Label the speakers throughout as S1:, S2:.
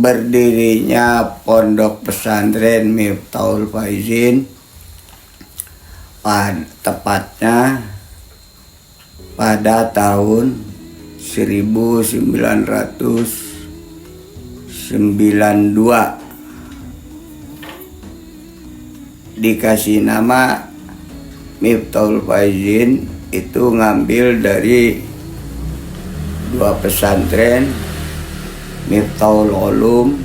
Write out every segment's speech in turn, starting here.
S1: berdirinya Pondok Pesantren Miftahul Faizin tepatnya pada tahun 1992. Dikasih nama Miftahul Faizin itu ngambil dari dua pesantren, Miftahul Ulum,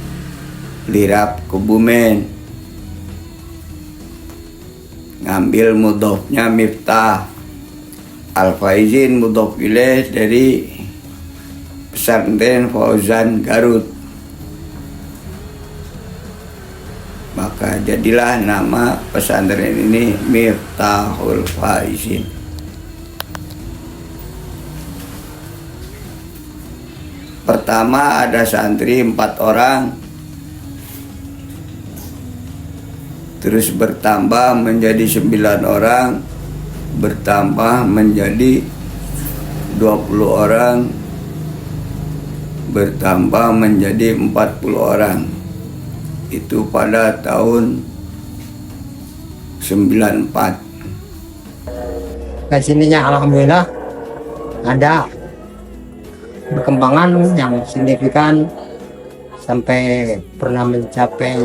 S1: Lirap Kebumen. Ngambil mudhofnya Miftah, Al-Faizin mudhof ilaih dari pesantren Fauzan Garut. Maka jadilah nama pesantren ini Miftahul Faizin. Pertama ada santri 4 orang, terus bertambah menjadi 9 orang, bertambah menjadi 20 orang, bertambah menjadi 40 orang. Itu pada tahun 94.
S2: Di sininya alhamdulillah ada perkembangan yang signifikan sampai pernah mencapai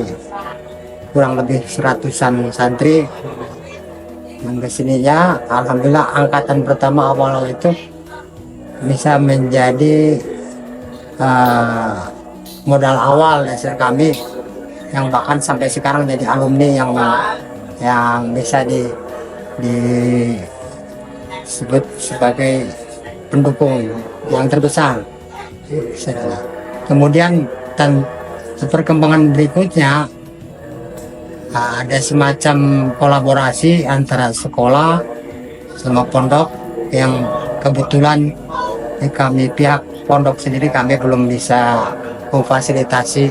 S2: kurang lebih 100-an santri. Yang kesininya alhamdulillah angkatan pertama awal itu bisa menjadi modal awal dasar kami yang bahkan sampai sekarang jadi alumni yang bisa disebut sebagai pendukung yang terbesar. Kemudian perkembangan berikutnya ada semacam kolaborasi antara sekolah sama pondok yang kebetulan kami pihak pondok sendiri kami belum bisa memfasilitasi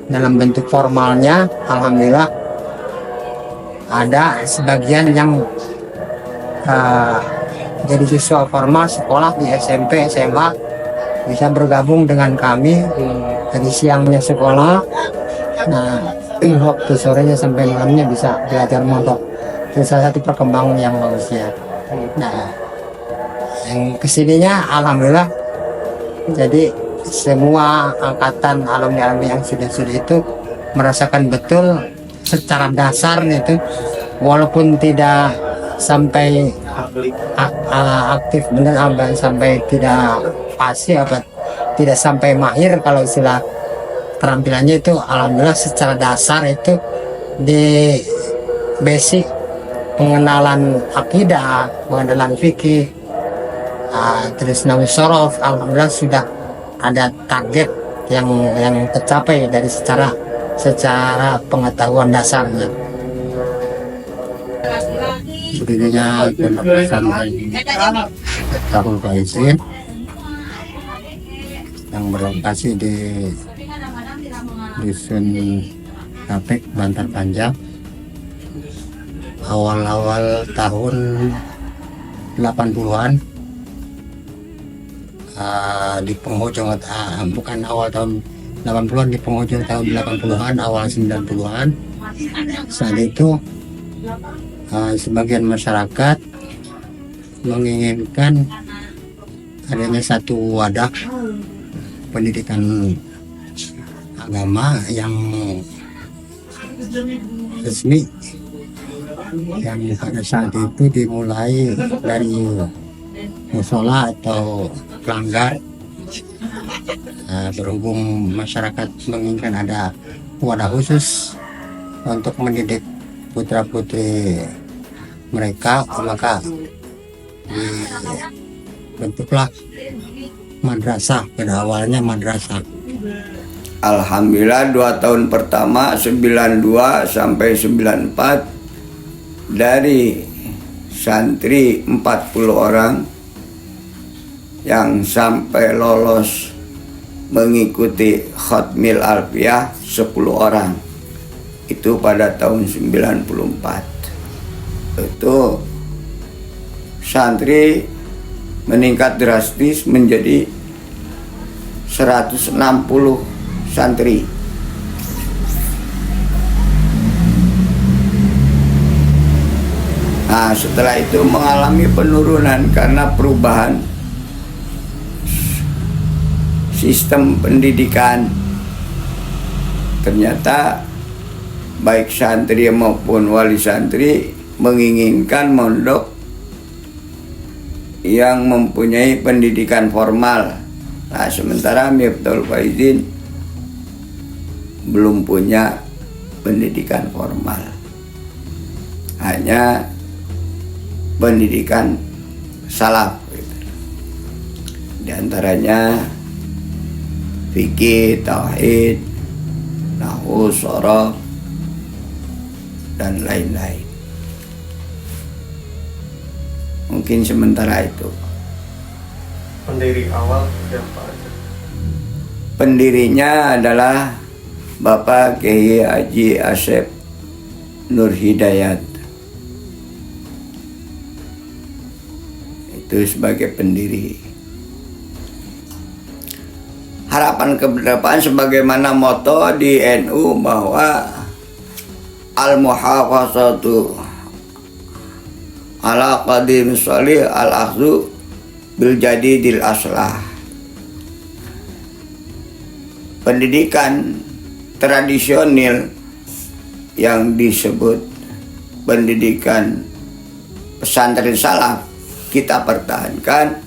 S2: dalam bentuk formalnya. Alhamdulillah ada sebagian yang jadi siswa formal sekolah di SMP, SMA bisa bergabung dengan kami dari siangnya sekolah, nah waktu sorenya sampai malamnya bisa belajar mondok. Itu salah satu perkembangan yang bagusnya. Nah, yang kesininya alhamdulillah jadi semua angkatan alumni yang sudah itu merasakan betul secara dasar itu, walaupun tidak sampai aktif benar sampai tidak pasti tidak sampai mahir kalau istilah keterampilannya itu, alhamdulillah secara dasar itu di basic pengenalan akidah, pengenalan fikih, terus nawi sorof, alhamdulillah sudah ada target yang tercapai dari secara pengetahuan dasarnya. Berdirinya Pondok Pesantren Miftahul Faizin yang berlokasi di Dusun Kapek, Bantar Panjang, awal-awal tahun 80-an, di penghujung bukan awal tahun 80-an, di penghujung tahun 80-an, awal 90-an. Saat itu sebagian masyarakat menginginkan adanya satu wadah pendidikan agama yang resmi, yang pada saat itu dimulai dari musola atau pelanggar. Berhubung masyarakat menginginkan ada wadah khusus untuk mendidik putra putri mereka, maka dibentuklah madrasah. Pada awalnya madrasah.
S1: Alhamdulillah 2 tahun pertama 92 sampai 94 dari santri 40 orang yang sampai lolos mengikuti Khatmil Alfiyah 10 orang. Itu pada tahun 94. Itu santri meningkat drastis menjadi 160 santri. Nah, setelah itu mengalami penurunan karena perubahan sistem pendidikan. Ternyata baik santri maupun wali santri menginginkan mondok yang mempunyai pendidikan formal. Nah, sementara Miftahul Faizin belum punya pendidikan formal, hanya pendidikan salaf gitu. Di antaranya fikih, tauhid, nahwu, shoroh, dan lain-lain. Mungkin sementara itu.
S3: Pendiri awal siapa aja?
S1: Pendirinya adalah Bapak Kiai Haji Asep Nur Hidayat. Itu sebagai pendiri. Harapan ke depan sebagaimana moto di NU bahwa al-muhafazatu ala qadim sholih al-akhzu bil jadidil aslah. Pendidikan tradisional yang disebut pendidikan pesantren salaf kita pertahankan.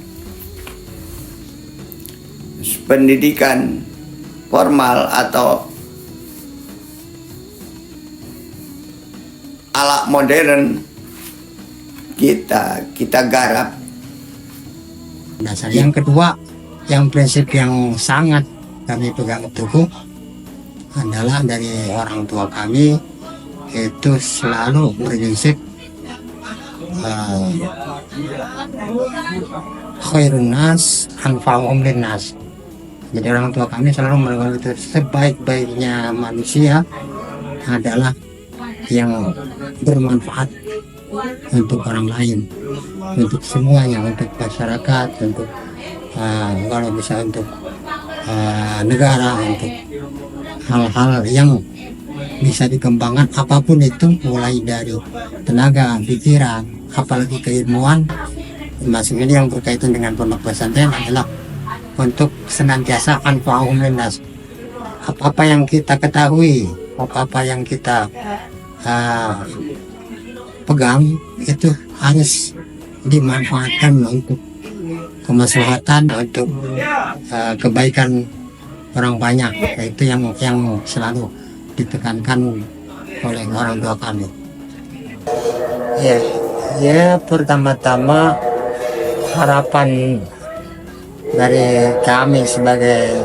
S1: Pendidikan formal atau ala modern kita garap.
S2: Dasar yang kedua, yang prinsip yang sangat kami pegang teguh adalah dari orang tua kami, itu selalu berprinsip khairun nas anfa'uhum linnas. Jadi orang tua kami selalu melakukan itu, sebaik-baiknya manusia adalah yang bermanfaat untuk orang lain, untuk semuanya, untuk masyarakat, untuk kalau bisa untuk negara, untuk hal-hal yang bisa dikembangkan apapun itu, mulai dari tenaga, pikiran, apalagi keilmuan. Masuk ini yang berkaitan dengan pondok pesantren adalah untuk senantiasa anfa'uhum linnas. Apa-apa yang kita ketahui, apa-apa yang kita pegang itu harus dimanfaatkan untuk kemaslahatan, untuk kebaikan orang banyak. Itu yang selalu ditekankan oleh orang tua kami. Ya, pertama-tama harapan dari kami sebagai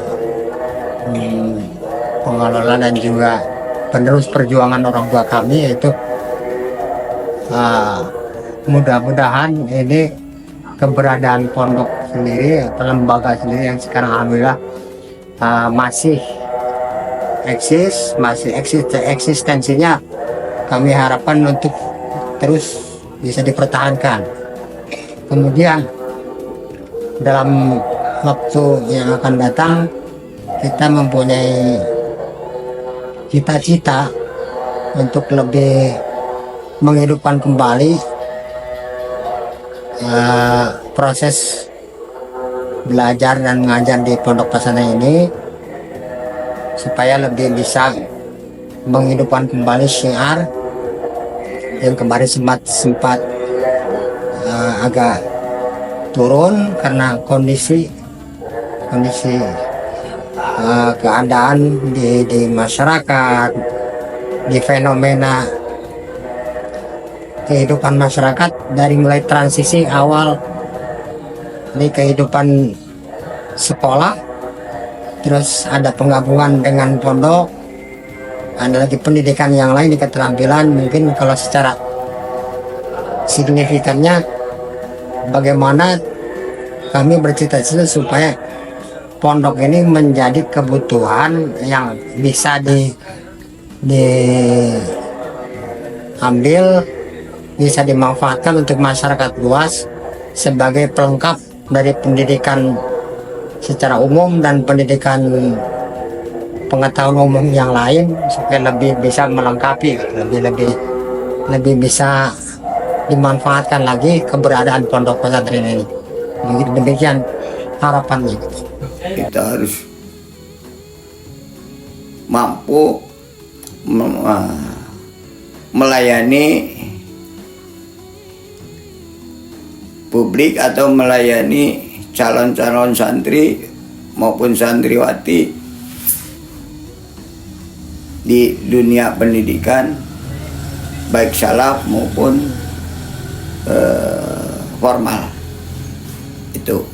S2: pengelola dan juga penerus perjuangan orang tua kami, yaitu mudah-mudahan ini keberadaan pondok sendiri atau lembaga sendiri yang sekarang alhamdulillah masih eksis, eksistensinya kami harapkan untuk terus bisa dipertahankan. Kemudian dalam waktu yang akan datang kita mempunyai cita-cita untuk lebih menghidupkan kembali proses belajar dan mengajar di pondok pesantren ini, supaya lebih bisa menghidupkan kembali syiar yang kemarin sempat agak turun karena kondisi keadaan di masyarakat, di fenomena kehidupan masyarakat dari mulai transisi awal di kehidupan sekolah, terus ada penggabungan dengan pondok, ada lagi pendidikan yang lain di keterampilan. Mungkin kalau secara signifikannya bagaimana kami bercita-cita supaya pondok ini menjadi kebutuhan yang bisa diambil, bisa dimanfaatkan untuk masyarakat luas sebagai pelengkap dari pendidikan secara umum dan pendidikan pengetahuan umum yang lain supaya lebih bisa melengkapi, lebih bisa dimanfaatkan lagi keberadaan pondok pesantren ini. Begitu demikian harapannya.
S1: Kita harus mampu melayani publik atau melayani calon-calon santri maupun santriwati di dunia pendidikan baik salaf maupun formal itu.